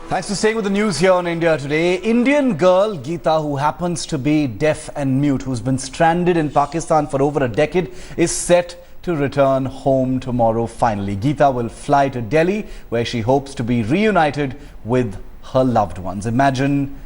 Thanks for staying with the news here on India Today. Indian girl Geeta, who happens to be deaf and mute, who's been stranded in Pakistan for over a decade, is set to return home tomorrow finally. Geeta will fly to Delhi, where she hopes to be reunited with her loved ones. Imagine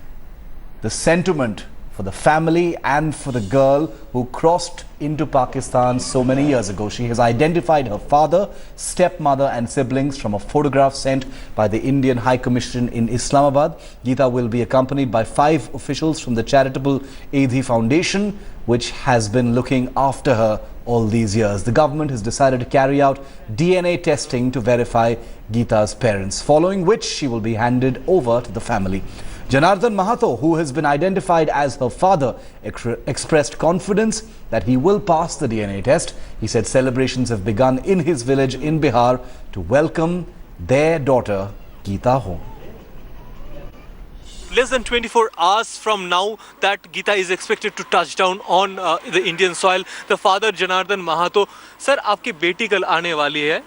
the sentiment for the family and for the girl who crossed into Pakistan so many years ago. She has identified her father, stepmother and siblings from a photograph sent by the Indian High Commission in Islamabad. Geeta will be accompanied by 5 officials from the charitable Edhi Foundation, which has been looking after her all these years. The government has decided to carry out DNA testing to verify Geeta's parents, following which she will be handed over to the family. Janardhan Mahato, who has been identified as her father, expressed confidence that he will pass the DNA test. He said celebrations have begun in his village in Bihar to welcome their daughter Geeta home. Less than 24 hours from now that Geeta is expected to touch down on the Indian soil. The father Janardhan Mahato, sir, आपकी बेटी कल आने वाली है,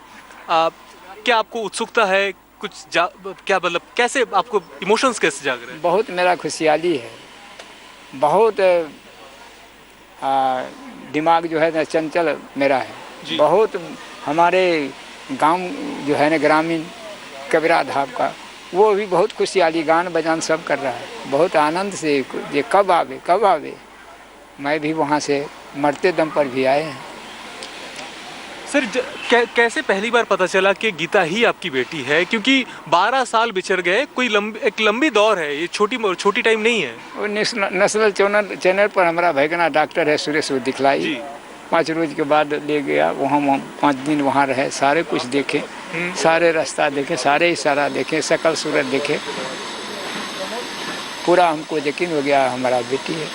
क्या आपको उत्सुकता है? कुछ क्या मतलब कैसे आपको इमोशंस कैसे जाग रहे हैं? बहुत मेरा खुशहाली है, बहुत दिमाग जो है ना चंचल मेरा है। बहुत हमारे गांव जो है ना ग्रामीण कबीरा धाम का, वो भी बहुत खुशहाली गान बजान सब कर रहा है। बहुत आनंद से ये कब आवे। मैं भी वहाँ से मरते दम पर भी आए हैं। सर कैसे पहली बार पता चला कि गीता ही आपकी बेटी है? क्योंकि 12 साल बिछड़ गए, कोई एक लंबी दौर है, ये छोटी टाइम नहीं है। वो नेशनल चैनल पर हमारा भैगना डॉक्टर है सुरेश, वो दिखलाई 5 रोज के बाद ले गया वहाँ 5 दिन वहाँ रहे, सारे कुछ देखे, सारे रास्ता देखे, सारे इशारा देखे, शकल सूरत देखे, पूरा हमको यकीन हो गया हमारा बेटी है।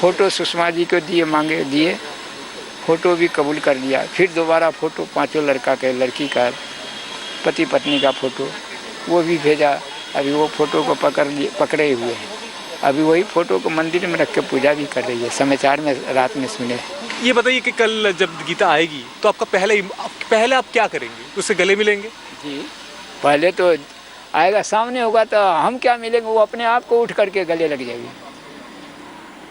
फोटो सुषमा जी को दिए, फ़ोटो भी कबूल कर लिया। फिर दोबारा फ़ोटो 5 लड़का के लड़की का पति पत्नी का फ़ोटो वो भी भेजा। अभी वो फ़ोटो को पकड़े हुए हैं। अभी वही फ़ोटो को मंदिर में रख के पूजा भी कर रही है, समाचार में रात में सुने। ये बताइए कि कल जब गीता आएगी तो आपका पहले आप क्या करेंगे? उससे गले मिलेंगे? जी, पहले तो आएगा, सामने होगा तो हम क्या मिलेंगे, वो अपने आप को उठ करके गले लग जाएगी।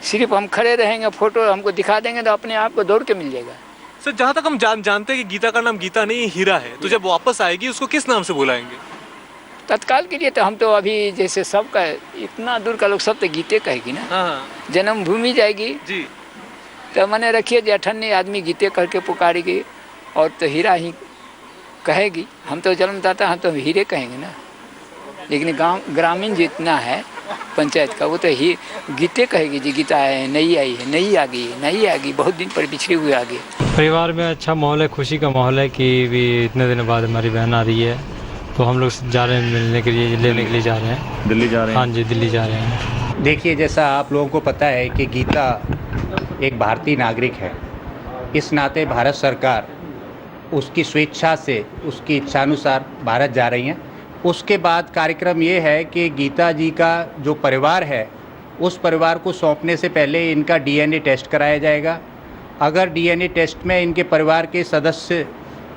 सिर्फ हम खड़े रहेंगे, फोटो हमको दिखा देंगे तो अपने आप को दौड़ के मिल जाएगा। सर जहाँ तक हम जानते हैं कि गीता का नाम गीता नहीं हीरा है, तो जब वापस आएगी उसको किस नाम से बुलाएंगे? तत्काल के लिए तो हम तो अभी जैसे सबका इतना दूर का लोग सब तो गीते कहेगी ना। हाँ। जन्मभूमि जाएगी जी, तो मैंने रखिए जो 98 आदमी गीते करके पुकारेगी और तो हीरा ही कहेगी। हम तो जन्मदाता, हम तो हीरे कहेंगे ना, लेकिन गाँव ग्रामीण जितना है पंचायत का वो तो ही गीते कहेगी जी, गीता है, नहीं आई है, नहीं आ गई, बहुत दिन पर बिछड़ी हुई आ गई। परिवार में अच्छा माहौल है, खुशी का माहौल है कि भी इतने दिन बाद हमारी बहन आ रही है, तो हम लोग जा रहे हैं मिलने के लिए, लेने के लिए जा रहे हैं। दिल्ली जा रहे हैं? हाँ जी, दिल्ली जा रहे हैं। देखिए, जैसा आप लोगों को पता है कि गीता एक भारतीय नागरिक है, इस नाते भारत सरकार उसकी स्वेच्छा से, उसकी इच्छानुसार भारत जा रही हैं। उसके बाद कार्यक्रम ये है कि गीता जी का जो परिवार है, उस परिवार को सौंपने से पहले इनका DNA टेस्ट कराया जाएगा। अगर DNA टेस्ट में इनके परिवार के सदस्य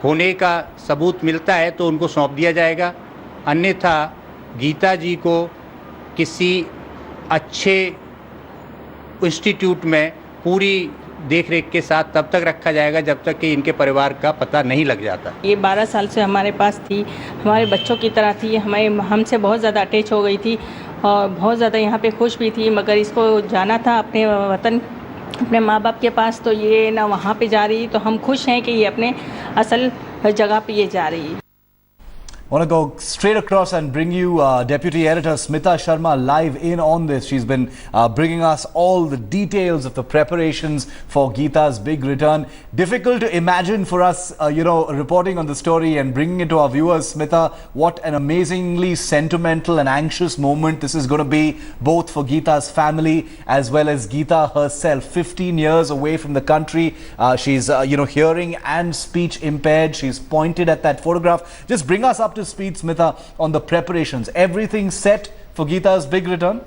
होने का सबूत मिलता है तो उनको सौंप दिया जाएगा, अन्यथा गीता जी को किसी अच्छे इंस्टीट्यूट में पूरी देख रेख के साथ तब तक रखा जाएगा जब तक कि इनके परिवार का पता नहीं लग जाता। ये 12 साल से हमारे पास थी, हमारे बच्चों की तरह थी, हमसे बहुत ज़्यादा अटैच हो गई थी और बहुत ज़्यादा यहाँ पे खुश भी थी। मगर इसको जाना था अपने वतन, अपने माँ बाप के पास, तो ये ना वहाँ पे जा रही, तो हम खुश हैं कि ये अपने असल जगह पे ये जा रही है। I want to go straight across and bring you Deputy Editor Smita Sharma live in on this. She's been bringing us all the details of the preparations for Geeta's big return. Difficult to imagine for us, reporting on the story and bringing it to our viewers. Smita, what an amazingly sentimental and anxious moment this is going to be, both for Geeta's family as well as Geeta herself. 15 years away from the country. She's, hearing and speech impaired. She's pointed at that photograph. Just bring us up to speed, Smita, on the preparations. Everything set for Geeta's big return?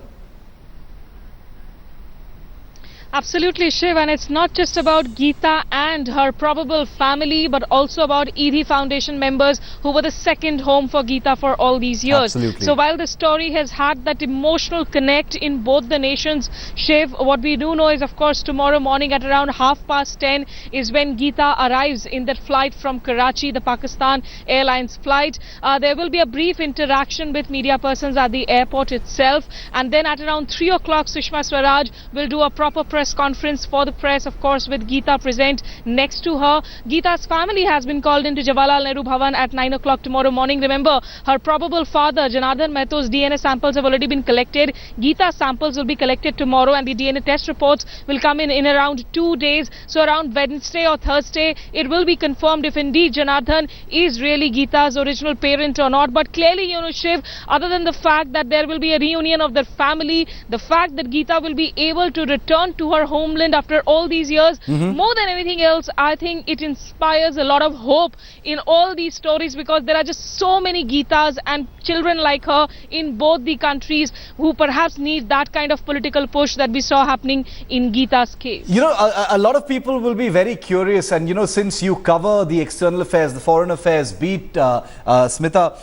Absolutely, Shiv, and it's not just about Geeta and her probable family, but also about ED Foundation members who were the second home for Geeta for all these years. Absolutely. So while the story has had that emotional connect in both the nations, Shiv, what we do know is, of course, tomorrow morning at around 10:30 is when Geeta arrives in that flight from Karachi, the Pakistan Airlines flight. There will be a brief interaction with media persons at the airport itself, and then at around 3 o'clock, Sushma Swaraj will do a proper press conference for the press, of course, with Geeta present next to her. Geeta's family has been called into Jawaharlal Nehru Bhavan at 9 o'clock tomorrow morning. Remember, her probable father, Janardhan Mehto's DNA samples have already been collected. Geeta's samples will be collected tomorrow, and the DNA test reports will come in around 2 days. So around Wednesday or Thursday, it will be confirmed if indeed Janardhan is really Geeta's original parent or not. But clearly, Shiv, other than the fact that there will be a reunion of their family, the fact that Geeta will be able to return to her homeland after all these years, more than anything else, I think it inspires a lot of hope in all these stories, because there are just so many Geetas and children like her in both the countries who perhaps need that kind of political push that we saw happening in Geeta's case. A lot of people will be very curious, and since you cover the external affairs, the foreign affairs beat, Smita,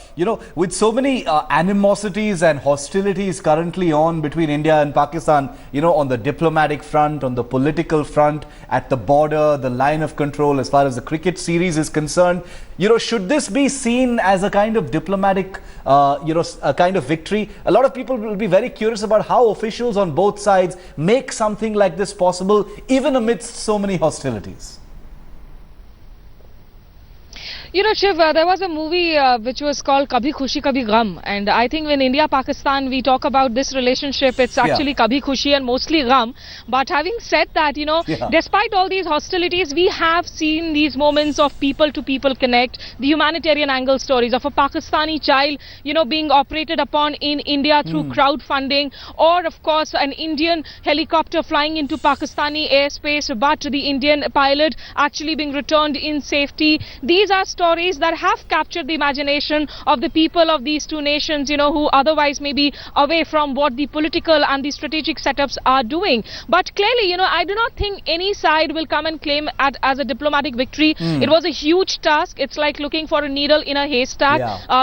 with so many animosities and hostilities currently on between India and Pakistan, on the diplomatic front, on the political front, at the border, the line of control as far as the cricket series is concerned, should this be seen as a kind of diplomatic, a kind of victory? A lot of people will be very curious about how officials on both sides make something like this possible, even amidst so many hostilities. Shiv, there was a movie which was called Kabhi Khushi Kabhi Gham, and I think when India-Pakistan we talk about this relationship, it's actually Kabhi Khushi and mostly Gham. But having said that, despite all these hostilities, we have seen these moments of people-to-people connect, the humanitarian angle stories of a Pakistani child, being operated upon in India through crowdfunding, or of course an Indian helicopter flying into Pakistani airspace, but the Indian pilot actually being returned in safety. These are stories that have captured the imagination of the people of these two nations, who otherwise may be away from what the political and the strategic setups are doing. But clearly, I do not think any side will come and claim as a diplomatic victory. It was a huge task. It's like looking for a needle in a haystack,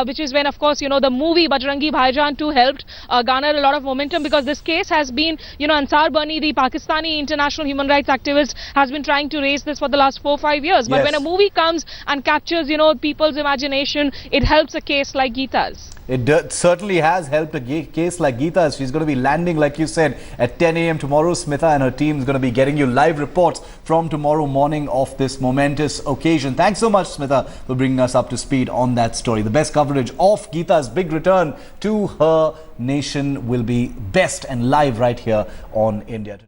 which is when, of course, the movie Bajrangi Bhaijaan 2 helped garner a lot of momentum, because this case has been, Ansar Bani, the Pakistani international human rights activist, has been trying to raise this for the last 4-5 years. But when a movie comes and captures people's imagination, it helps a case like Geeta's. It certainly has helped a case like Geeta's. She's going to be landing, like you said, at 10 a.m. tomorrow. Smita and her team is going to be getting you live reports from tomorrow morning of this momentous occasion. Thanks so much, Smita, for bringing us up to speed on that story. The best coverage of Geeta's big return to her nation will be best and live right here on India Today.